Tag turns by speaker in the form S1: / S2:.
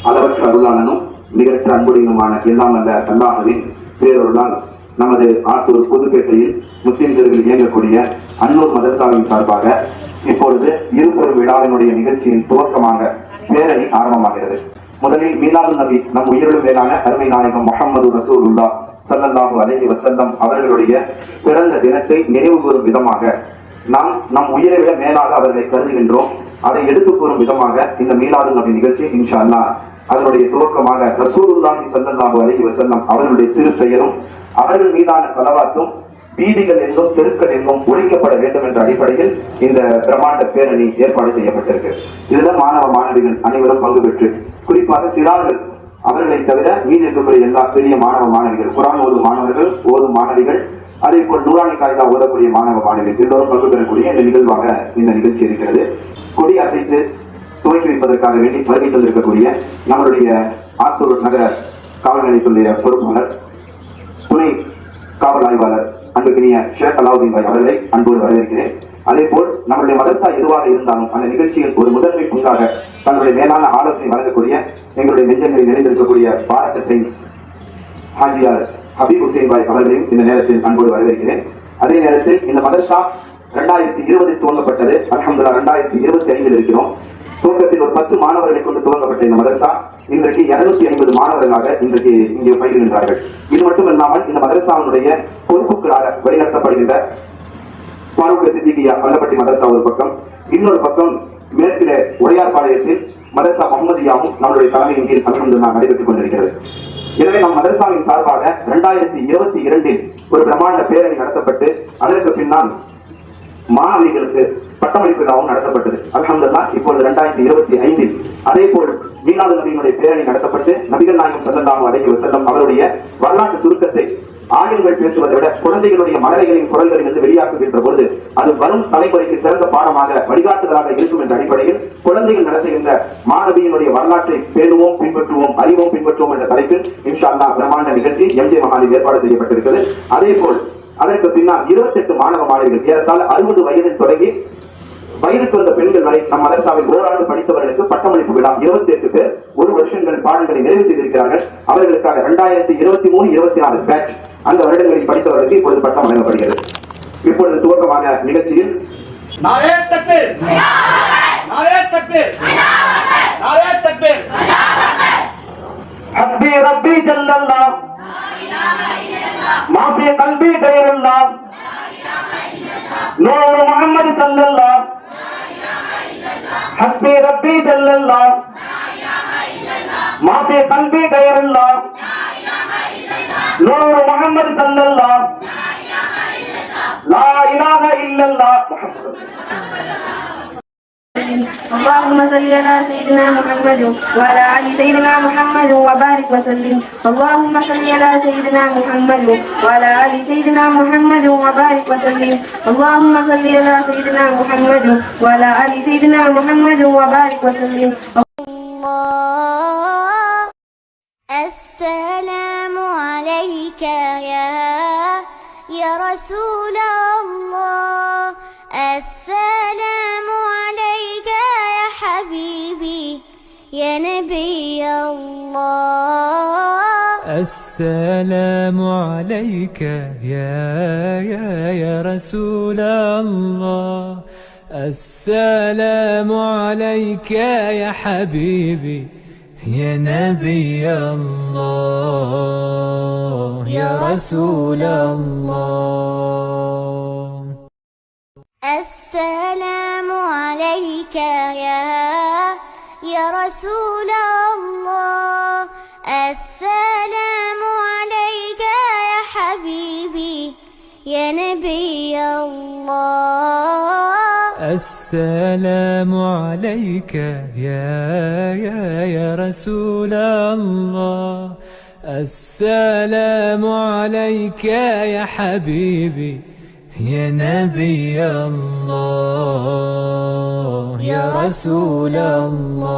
S1: அளவற்ற அருளாளனும் நிகரற்ற அன்புடையுமான எல்லாம் அல்ல அல்லாஹ்வின் பேரொருளால் நமது ஆத்தூர் புதுப்பேட்டையில் முஸ்லிம் தெருவில் இயங்கக்கூடிய அன்னூர் மதரசாவின் சார்பாக இப்பொழுது இருபெரும் விழாவினுடைய நிகழ்ச்சியின் துவக்கமாக பேரணி ஆரம்பமாகிறது. முதலில் மீலாது நபி நம் உயிரிலும் மேலான அருமை நாயகம் முஹம்மது ரசூலுல்லாஹ் ஸல்லல்லாஹு அலைஹி வஸல்லம் அவர்களுடைய பிறந்த தினத்தை நினைவு கூறும் விதமாக நாம் நம் உயிரை விட மேலாக அவர்களை கருதுகின்றோம். அதை எடுத்து கூறும் விதமாக இந்த மீலாது நபி நிகழ்ச்சி இன்ஷா அல்லாஹ் அதனுடைய துவக்கமாக ரசூலுல்லாஹி ஸல்லல்லாஹு அலைஹி வஸல்லம் அவர்களுடைய திருப்பெயரும் அவர்கள் மீதான ஸலவாத்தும் வீதிகள் எங்கும் தெருக்கள் எங்கும் ஒழிக்கப்பட வேண்டும் என்ற அடிப்படையில் இந்த பிரமாண்ட பேரணி ஏற்பாடு செய்யப்பட்டிருக்கு. இதுல மாணவ மாணவிகள் அனைவரும் பங்கு பெற்று குறிப்பாக சிறார்கள் அவர்களை தவிர மீது இருக்கக்கூடிய எல்லா பெரிய மாணவ மாணவிகள், குர்ஆன் ஓதும் மாணவர்கள், ஓதும் மாணவிகள், அதே போல் நூறானி காய்தா ஓதக்கூடிய மாணவ மாணவிகள் எல்லோரும் பங்கு பெறக்கூடிய இந்த நிகழ்வாக இந்த நிகழ்ச்சி இருக்கிறது. கொடி அசைத்து துவக்கி வைப்பதற்காக வேண்டி வருகை தந்திருக்கக்கூடிய நம்மளுடைய ஆத்தூர் நகர காவல் நிலையத்துடைய பொறுப்பாளர், துணை காவல் ஆய்வாளர் அன்புக்கினிய ஷேக் அலாவுதீன் பாய் அவர்களை அன்போடு வரவேற்கிறேன். அதே போல் நம்முடைய மதரசா எதுவாக இருந்தாலும் அந்த நிகழ்ச்சியில் ஒரு முதன்மை பங்காக தங்களுடைய மேலான ஆலோசனை வழங்கக்கூடிய எங்களுடைய நெஞ்சங்களில் நிறைந்திருக்கக்கூடிய பாரத் டைம்ஸ் ஹாஜியார் ஹபீப் ஹுசைன் பாய் அவர்களையும் இந்த நேரத்தில் அன்போடு வரவேற்கிறேன். அதே நேரத்தில் இந்த மதரசா 2020 துவங்கப்பட்டது. அல்ஹம்துலில்லாஹ் 2025 இருக்கிறோம். துவக்கத்தில் ஒரு 10 மாணவர்களை கொண்டு துவங்கப்பட்ட இந்த மதரசா இன்றைக்கு 250 மாணவர்களாக இன்றைக்கு இங்கே பயிர்கின்றார்கள். இது மட்டுமல்லாமல் இந்த மதரசாவுடைய பொறுப்புகளாக வழிநடத்தப்படுகின்ற பாரூக் சித்திகியா வல்லப்பட்டி மதரசா ஒரு பக்கம், இன்னொரு பக்கம் மேற்கிலே உடையார்பாளையத்தில் மதரசா முஹம்மதியாவும் நம்மளுடைய தலைமையின் கீழ் அல்ஹம்துலில்லாஹ் நடைபெற்றுக் கொண்டிருக்கிறது. எனவே நம் மதரசாவின் சார்பாக 2022 ஒரு பிரமாண்ட பேரணி நடத்தப்பட்டு அதற்கு பின்னால் மாணவிகளுக்கு பட்டமளிப்பு விழாவும் நடத்தப்பட்டது. அல்ஹம்துலில்லாஹ் இப்பொழுது 2025 அதே போல் மீலாது நபியினுடைய பேரணி நடத்தப்பட்டு நபிகள் நாயகம் ஸல்லல்லாஹு அலைஹி வஸல்லம் அவருடைய வரலாற்று சுருக்கத்தை ஆளுங்கள் பேசுவதை விட குழந்தைகளுடைய மலரைகளின் குரல்களில் இருந்து வெளியாக்குகின்ற பொழுது அது வரும் தலைமுறைக்கு சிறந்த பாடமாக வழிகாட்டுதலாக இருக்கும் என்ற அடிப்படையில் குழந்தைகள் நடத்துகின்ற மாணவியினுடைய வரலாற்றை பேணுவோம், பின்பற்றுவோம், அறிவோம், பின்பற்றுவோம் என்ற தலைப்பில் இன்ஷா அல்லாஹ் பிரமாண்ட நிகழ்ச்சி எம்ஜே மஹாலில் ஏற்பாடு செய்யப்பட்டிருக்கிறது. அதே போல் அதற்கு பின்னால் 28 மாணவ மாணவிகள் ஏறத்தாழ 60 வயதில் தொடங்கி வயதுக்கு வந்த பெண்கள் வரை நம் மதரசாவில் ஓராண்டு படித்தவர்களுக்கு பட்டமளிப்பு விழா 28 பேர் ஒரு வருஷங்கள் பாடங்களை நிறைவு செய்திருக்கிறார்கள். அவர்களுக்காக 2023-24 பேட்ச் அந்த வருடங்களில் படித்தவர்களுக்கு இப்பொழுது பட்டம் வழங்கப்படுகிறது. இப்பொழுது துவக்கமான நிகழ்ச்சியில்
S2: நாரே தக்பீர், நாரே தக்பீர், நாரே தக்பீர்,
S1: ஹஸ்பி ரப்பி ஜல்லல்லாஹ் மாஃபி கல்பி கைருல்லாஹ் நூர் முஹம்மது ஸல்லல்லாஹ் ஹஸ்பி ரப்பி ஜல்லல்லாஹ் மாஃபி கல்பி கைருல்லாஹ் நூர் முஹம்மது ஸல்லல்லாஹ் லா இலாஹ இல்லல்லாஹ்
S3: اللهم صل على سيدنا محمد وعلى آل سيدنا محمد وبارك وسلم. اللهم صل على سيدنا محمد وعلى آل سيدنا محمد وبارك وسلم. اللهم صل على سيدنا محمد وعلى آل سيدنا محمد وبارك وسلم.
S4: السلام عليك يا رسول الله. السلام عليك يا حبيبي يا نبي الله.
S5: السلام عليك يا رسول الله. السلام عليك يا حبيبي يا نبي الله يا رسول الله.
S4: السلام عليك يا رسول الله. السلام عليك يا حبيبي يا نبي الله.
S5: السلام عليك يا رسول الله. السلام عليك يا حبيبي يا نبي الله يا رسول الله.